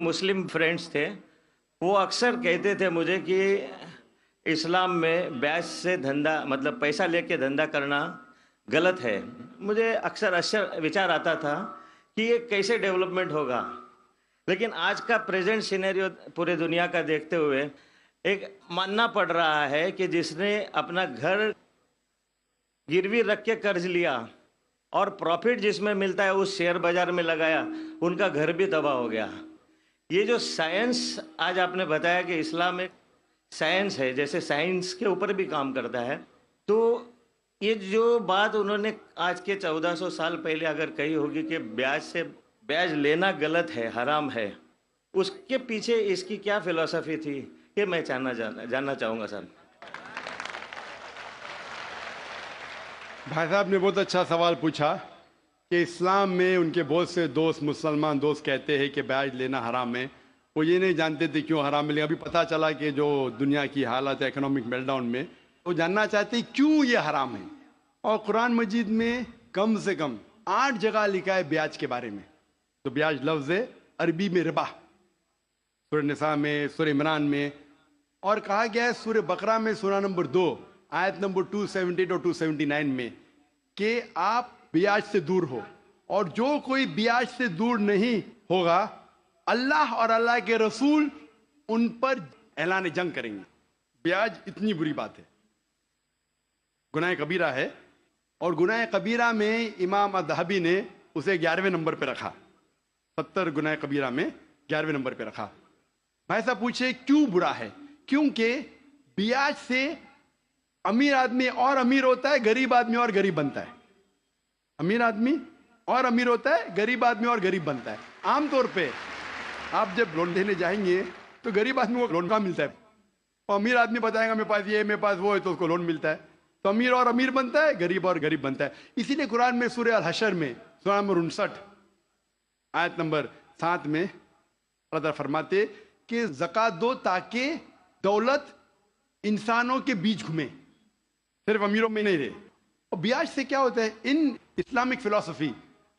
Muslim friends تھے، وہ اکثر کہتے تھے مجھے کہ اسلام میں بیاج سے دھندا مطلب پیسہ لے کے دھندا کرنا غلط ہے. مجھے اکثر وچار آتا تھا کہ یہ کیسے ڈیولپمنٹ ہوگا. لیکن آج کا پریزنٹ سینیریو پورے دنیا کا دیکھتے ہوئے ایک ماننا پڑ رہا ہے کہ جس نے اپنا گھر گروی رکھ کے قرض لیا اور پروفٹ جس میں ملتا ہے اس شیئر بازار میں لگایا، ان کا گھر بھی تباہ ہو گیا. یہ جو سائنس آج آپ نے بتایا کہ اسلام ایک سائنس ہے، جیسے سائنس کے اوپر بھی کام کرتا ہے، تو یہ جو بات انہوں نے آج کے 1400 سال پہلے اگر کہی ہوگی کہ بیاج لینا غلط ہے، حرام ہے، اس کے پیچھے اس کی کیا فلسفی تھی، یہ میں جاننا چاہوں گا سر. بھائی صاحب نے بہت اچھا سوال پوچھا کہ اسلام میں ان کے بہت سے دوست مسلمان دوست کہتے ہیں کہ بیاج لینا حرام ہے. وہ یہ نہیں جانتے تھے کیوں حرام ہے، لیکن ابھی پتہ چلا کہ جو دنیا کی حالت ہے اکنامک میلٹ ڈاؤن میں، وہ جاننا چاہتے ہیں کیوں یہ حرام ہے. اور قرآن مجید میں کم سے کم 8 جگہ لکھا ہے بیاج کے بارے میں. تو بیاج لفظ ہے عربی میں ربا، سورہ نساء میں، سورہ عمران میں، اور کہا گیا ہے سورہ بقرہ میں سورہ نمبر 2 آیت نمبر 278 اور 279 میں کہ آپ بیاج سے دور ہو، اور جو کوئی بیاج سے دور نہیں ہوگا اللہ اور اللہ کے رسول ان پر اعلان جنگ کریں گے. بیاج اتنی بری بات ہے، گناہ کبیرہ ہے، اور گناہ کبیرہ میں امام الذہبی نے اسے 11ویں نمبر پہ رکھا، 70 گناہ کبیرہ میں 11ویں نمبر پہ رکھا. بھائی صاحب پوچھے کیوں برا ہے؟ کیونکہ بیاج سے امیر آدمی اور امیر ہوتا ہے، غریب آدمی اور غریب بنتا ہے. امیر آدمی اور امیر ہوتا ہے، غریب آدمی اور غریب بنتا ہے. عام طور پہ آپ جب لون لینے جائیں گے تو غریب آدمی کو لون کہاں ملتا ہے، اور امیر آدمی بتائے گا میرے پاس یہ میرے پاس وہ ہے تو اس کو لون ملتا ہے. تو امیر اور امیر بنتا ہے، غریب اور غریب بنتا ہے. اسی لیے قرآن میں سورہ الحشر میں سورہ نمبر 59 آیت نمبر 7 میں اللہ تعالیٰ فرماتے کہ زکوٰۃ دو تاکہ دولت انسانوں کے بیچ گھومے، صرف امیروں میں نہیں رہے. اور بیاج سے کیا ہوتا ہے؟ ان اسلامک فلسفی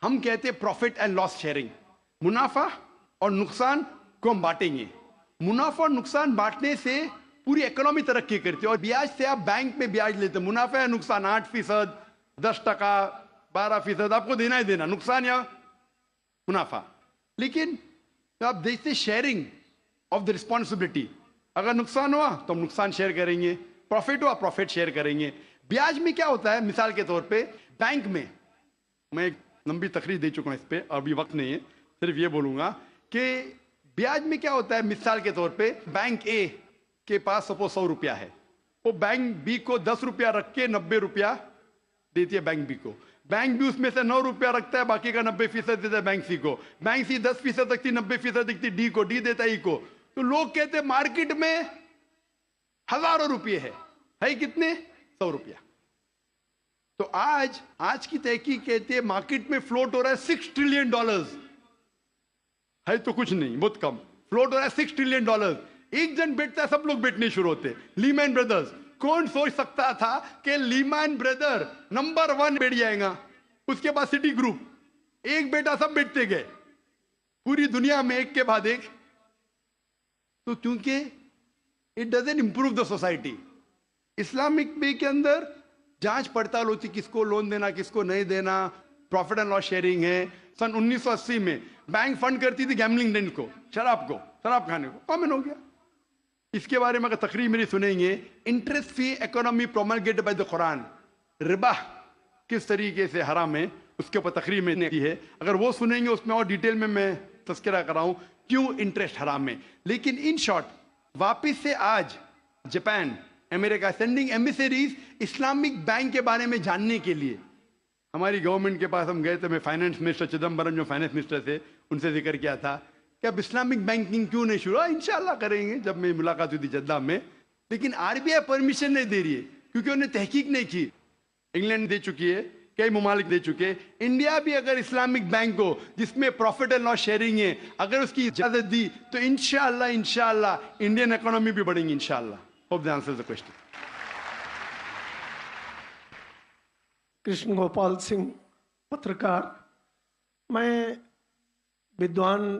ہم کہتے ہیں پروفٹ اینڈ لاس شیئرنگ، منافع اور نقصان کو ہم بانٹیں گے. منافع اور نقصان بانٹنے سے پوری اکنامی ترقی کرتی ہے. اور بیاج سے آپ بینک میں بیاج لیتے ہیں، منافع یا نقصان 8%، 10%، 12% آپ کو دینا ہی دینا، نقصان یا منافع. لیکن آپ دیکھتے شیئرنگ آف دا رسپانسبلٹی، اگر نقصان ہوا تو ہم نقصان شیئر کریں گے، پروفٹ ہوا پروفٹ شیئر کریں گے. بیاج میں کیا ہوتا ہے؟ مثال کے طور پہ بینک میں، میں ایک لمبی تقریر دے چکا ہوں اس پہ، ابھی وقت نہیں ہے، صرف یہ بولوں گا کہ بیاج میں کیا ہوتا ہے. مثال کے طور پہ بینک اے کے پاس سپوز 100 روپیہ ہے، وہ بینک بی کو 10 روپیہ رکھ کے 90 روپیہ دیتی ہے بینک بی کو. بینک بھی اس میں سے 9 روپیہ رکھتا ہے، باقی کا 90% دیتا ہے بینک سی کو. بینک سی 10% رکھتی، 90% رکھتی ڈی کو، ڈی دیتا ہے ای کو. تو لوگ کہتے ہیں مارکیٹ میں ہزاروں روپے ہے کتنے؟ 100 روپیہ. تو آج کی تحقیق کہتے ہیں مارکیٹ میں فلوٹ ہو رہا ہے $6 ٹریلین، ہے تو کچھ نہیں، بہت کم فلوٹ ہو رہا ہے $6 ٹریلین. ایک جن بیٹھتا ہے سب لوگ بیٹھنے شروع ہوتے. لیمین بردرز، کون سوچ سکتا تھا کہ لیمین بردر نمبر 1 بیٹھ جائے گا، اس کے بعد سٹی گروپ، ایک بیٹا سب بیٹھتے گئے پوری دنیا میں ایک کے بعد ایک. تو کیونکہ it doesn't improve the society. Islamic way کے اندر جانچ پڑتال ہوتی، کس کو لون دینا کس کو نہیں دینا، پروفٹ اینڈ لاس شیئرنگ ہے. سن 1980 میں بینک فنڈ کرتی تھی گیملنگ ڈین کو، شراب کھانے کو، کامن ہو گیا. اس کے بارے میں اگر تقریر میری سنیں گے، interest free economy promulgated by the قرآن، ربا کس طریقے سے حرام ہے، اس کے اوپر تقریر میں نے کی ہے. اگر وہ سنیں گے اس میں اور ڈیٹیل میں تذکرہ کر رہا ہوں کیوں انٹرسٹ حرام ہے. لیکن ان شارٹ واپس سے آج جاپان، امریکہ سینڈنگ ایمبیسریز اسلامک بینک کے بارے میں جاننے کے لیے. ہماری گورنمنٹ کے پاس ہم گئے تھے، میں فائنانس منسٹر چدمبرم جو فائنانس منسٹر تھے ان سے ذکر کیا تھا کہ اب اسلامک بینکنگ کیوں نہیں شروع؟ انشاءاللہ کریں گے. جب میں ملاقات ہوئی تھی جدہ میں، لیکن RBI پرمیشن نہیں دے رہی ہے کیونکہ انہیں تحقیق نہیں کی. انگلینڈ دے چکی ہے، کئی ممالک دے چکے. انڈیا بھی اگر اسلامک بینک ہو جس میں پروفٹ اینڈ لاس شیئرنگ ہے، اگر اس کی اجازت دی تو انشاءاللہ انڈین اکانومی بھی بڑھیں گی انشاءاللہ. Hope that answers the question. Krishan Gopal Singh, پترکار. میں ودوان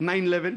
9/11